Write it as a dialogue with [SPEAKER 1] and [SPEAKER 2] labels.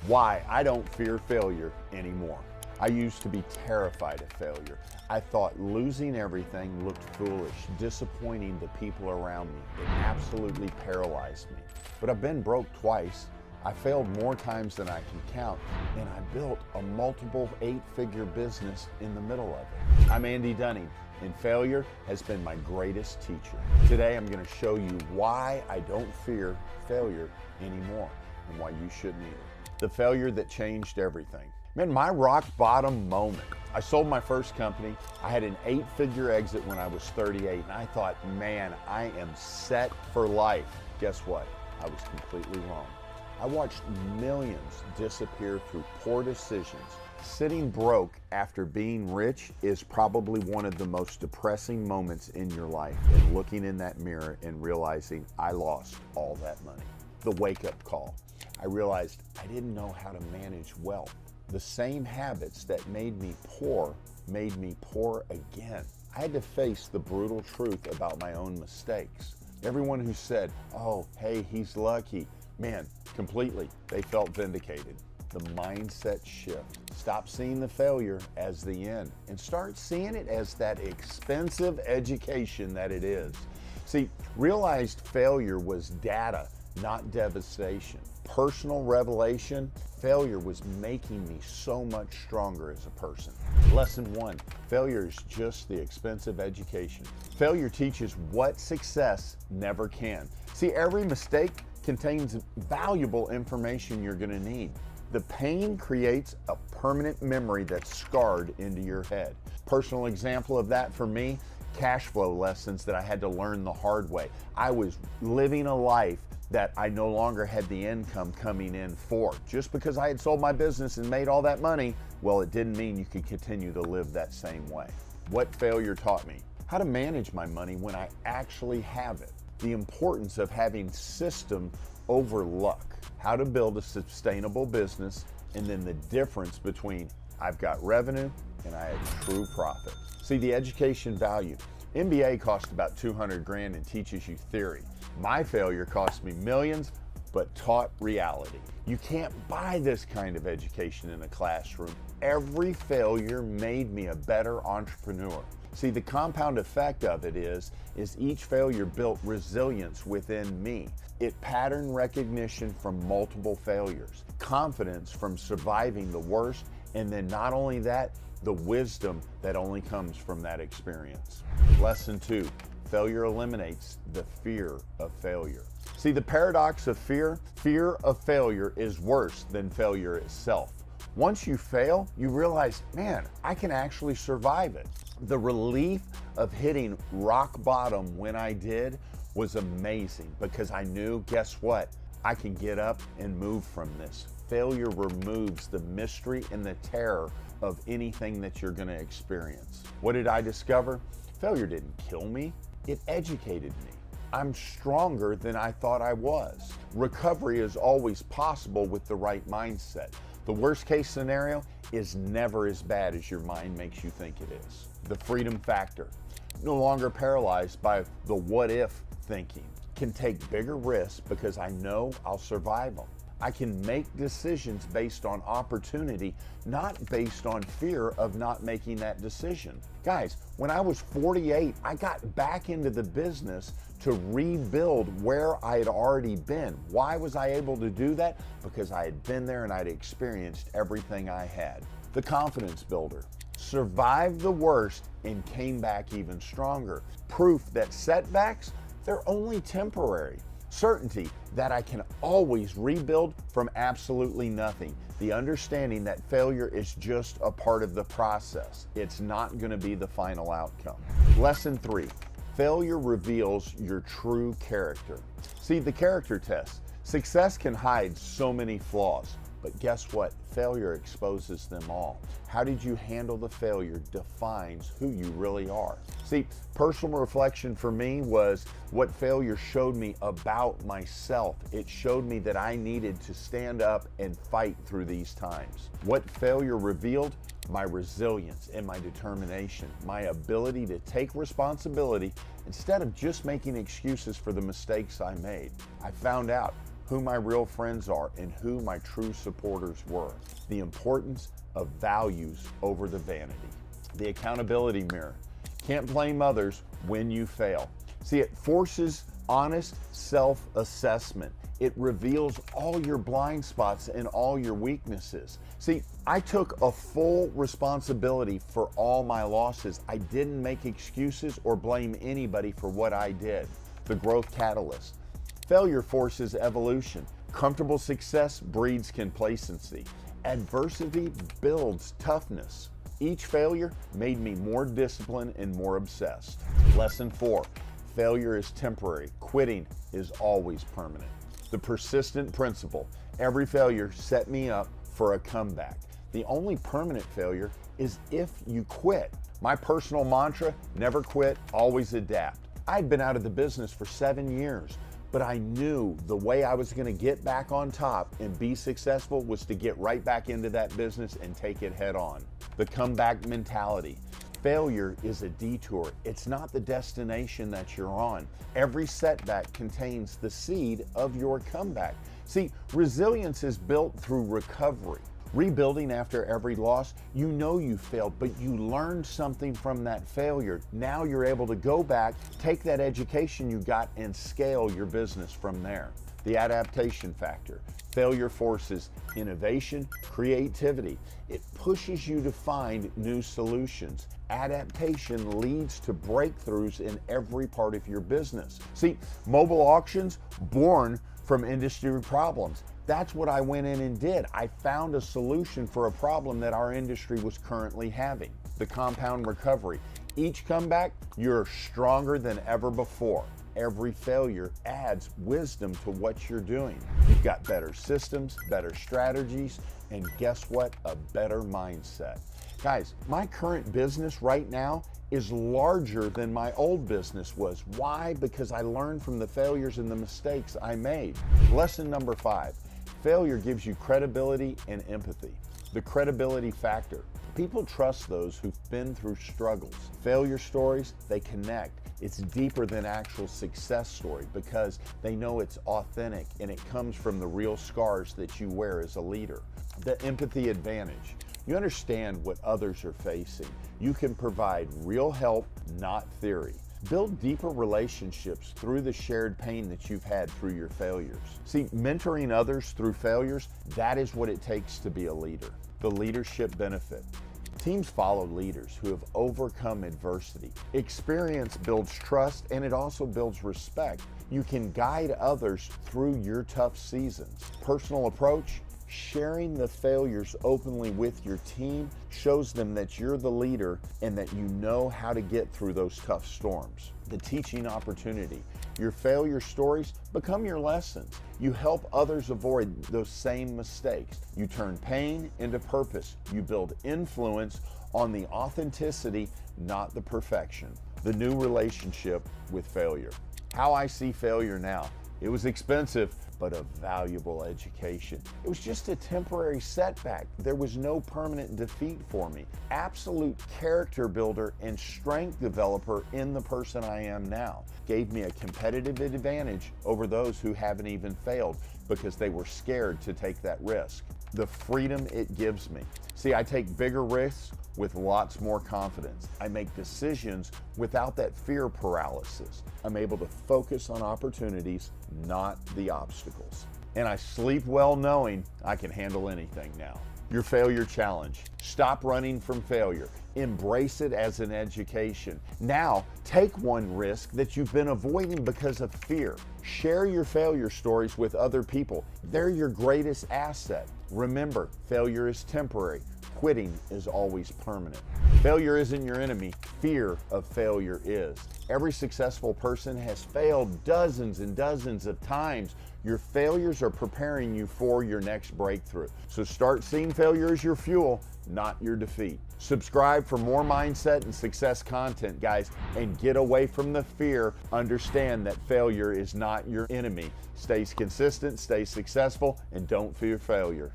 [SPEAKER 1] Why I don't fear failure anymore. I used to be terrified of failure. I thought losing everything looked foolish, disappointing the people around me. It absolutely paralyzed me. But I've been broke twice. I failed more times than I can count, and I built a multiple 8-figure business in the middle of it. I'm Andy Dunning, and failure has been my greatest teacher. Today I'm going to show you why I don't fear failure anymore and why you shouldn't either. The failure that changed everything. Man, my rock bottom moment. I sold my first company. I had an 8-figure exit when I was 38, and I thought, man, I am set for life. Guess what? I was completely wrong. I watched millions disappear through poor decisions. Sitting broke after being rich is probably one of the most depressing moments in your life, and looking in that mirror and realizing I lost all that money. The wake-up call. I realized I didn't know how to manage wealth. The same habits that made me poor again. I had to face the brutal truth about my own mistakes. Everyone who said, oh, hey, he's lucky, man, completely, they felt vindicated. The mindset shift. Stop seeing the failure as the end and start seeing it as that expensive education that it is. See, realized failure was data, not devastation. Personal revelation, failure was making me so much stronger as a person. Lesson 1, failure is just the expensive education. Failure teaches what success never can. See, every mistake contains valuable information you're going to need. The pain creates a permanent memory that's scarred into your head. Personal example of that for me, cash flow lessons that I had to learn the hard way. I was living a life that I no longer had the income coming in for. Just because I had sold my business and made all that money, well, it didn't mean you could continue to live that same way. What failure taught me? How to manage my money when I actually have it. The importance of having system over luck. How to build a sustainable business, and then the difference between I've got revenue and I have true profit. See, the education value. MBA costs about 200 grand and teaches you theory. My failure cost me millions, but taught reality. You can't buy this kind of education in a classroom. Every failure made me a better entrepreneur. See, the compound effect of it is each failure built resilience within me. It pattern recognition from multiple failures, confidence from surviving the worst, and then not only that, the wisdom that only comes from that experience. Lesson 2, failure eliminates the fear of failure. See, the paradox of fear of failure is worse than failure itself. Once you fail, you realize, man, I can actually survive it. The relief of hitting rock bottom when I did was amazing because I knew, guess what? I can get up and move from this. Failure removes the mystery and the terror of anything that you're going to experience. What did I discover? Failure didn't kill me. It educated me. I'm stronger than I thought I was. Recovery is always possible with the right mindset. The worst case scenario is never as bad as your mind makes you think it is. The freedom factor. No longer paralyzed by the what if thinking. Can take bigger risks because I know I'll survive them. I can make decisions based on opportunity, not based on fear of not making that decision. Guys, when I was 48, I got back into the business to rebuild where I had already been. Why was I able to do that? Because I had been there and I'd experienced everything I had. The confidence builder. Survived the worst and came back even stronger. Proof that setbacks, they're only temporary. Certainty that I can always rebuild from absolutely nothing. The understanding that failure is just a part of the process. It's not going to be the final outcome. Lesson 3, failure reveals your true character. See, the character test. Success can hide so many flaws, but guess what? Failure exposes them all. How did you handle the failure defines who you really are. See, personal reflection for me was what failure showed me about myself. It showed me that I needed to stand up and fight through these times. What failure revealed? My resilience and my determination, my ability to take responsibility instead of just making excuses for the mistakes I made. I found out who my real friends are, and who my true supporters were. The importance of values over the vanity. The accountability mirror. Can't blame others when you fail. See, it forces honest self-assessment. It reveals all your blind spots and all your weaknesses. See, I took a full responsibility for all my losses. I didn't make excuses or blame anybody for what I did. The growth catalyst. Failure forces evolution. Comfortable success breeds complacency. Adversity builds toughness. Each failure made me more disciplined and more obsessed. Lesson 4. Failure is temporary. Quitting is always permanent. The persistent principle. Every failure set me up for a comeback. The only permanent failure is if you quit. My personal mantra, never quit, always adapt. I'd been out of the business for 7 years, but I knew the way I was going to get back on top and be successful was to get right back into that business and take it head on. The comeback mentality. Failure is a detour. It's not the destination that you're on. Every setback contains the seed of your comeback. See, resilience is built through recovery. Rebuilding after every loss, you know you failed, but you learned something from that failure. Now you're able to go back, take that education you got, and scale your business from there. The adaptation factor. Failure forces innovation, creativity. It pushes you to find new solutions. Adaptation leads to breakthroughs in every part of your business. See, mobile auctions born from industry problems. That's what I went in and did. I found a solution for a problem that our industry was currently having. The compound recovery. Each comeback, you're stronger than ever before. Every failure adds wisdom to what you're doing. You've got better systems, better strategies, and guess what? A better mindset. Guys, my current business right now is larger than my old business was. Why? Because I learned from the failures and the mistakes I made. Lesson number 5, failure gives you credibility and empathy. The credibility factor. People trust those who've been through struggles. Failure stories, they connect. It's deeper than actual success story because they know it's authentic and it comes from the real scars that you wear as a leader. The empathy advantage. You understand what others are facing. You can provide real help, not theory. Build deeper relationships through the shared pain that you've had through your failures. See, mentoring others through failures, that is what it takes to be a leader. The leadership benefit. Teams follow leaders who have overcome adversity. Experience builds trust and it also builds respect. You can guide others through your tough seasons. Personal approach. Sharing the failures openly with your team shows them that you're the leader and that you know how to get through those tough storms. The teaching opportunity. Your failure stories become your lessons. You help others avoid those same mistakes. You turn pain into purpose. You build influence on the authenticity, not the perfection. The new relationship with failure. How I see failure now. It was expensive, but a valuable education. It was just a temporary setback. There was no permanent defeat for me. Absolute character builder and strength developer in the person I am now. Gave me a competitive advantage over those who haven't even failed because they were scared to take that risk. The freedom it gives me. See, I take bigger risks with lots more confidence. I make decisions without that fear paralysis. I'm able to focus on opportunities, not the obstacles. And I sleep well knowing I can handle anything now. Your failure challenge. Stop running from failure. Embrace it as an education. Now, take one risk that you've been avoiding because of fear. Share your failure stories with other people. They're your greatest asset. Remember, failure is temporary. Quitting is always permanent. Failure isn't your enemy. Fear of failure is. Every successful person has failed dozens and dozens of times. Your failures are preparing you for your next breakthrough. So start seeing failure as your fuel, not your defeat. Subscribe for more mindset and success content, guys, and get away from the fear. Understand that failure is not your enemy. Stay consistent, stay successful, and don't fear failure.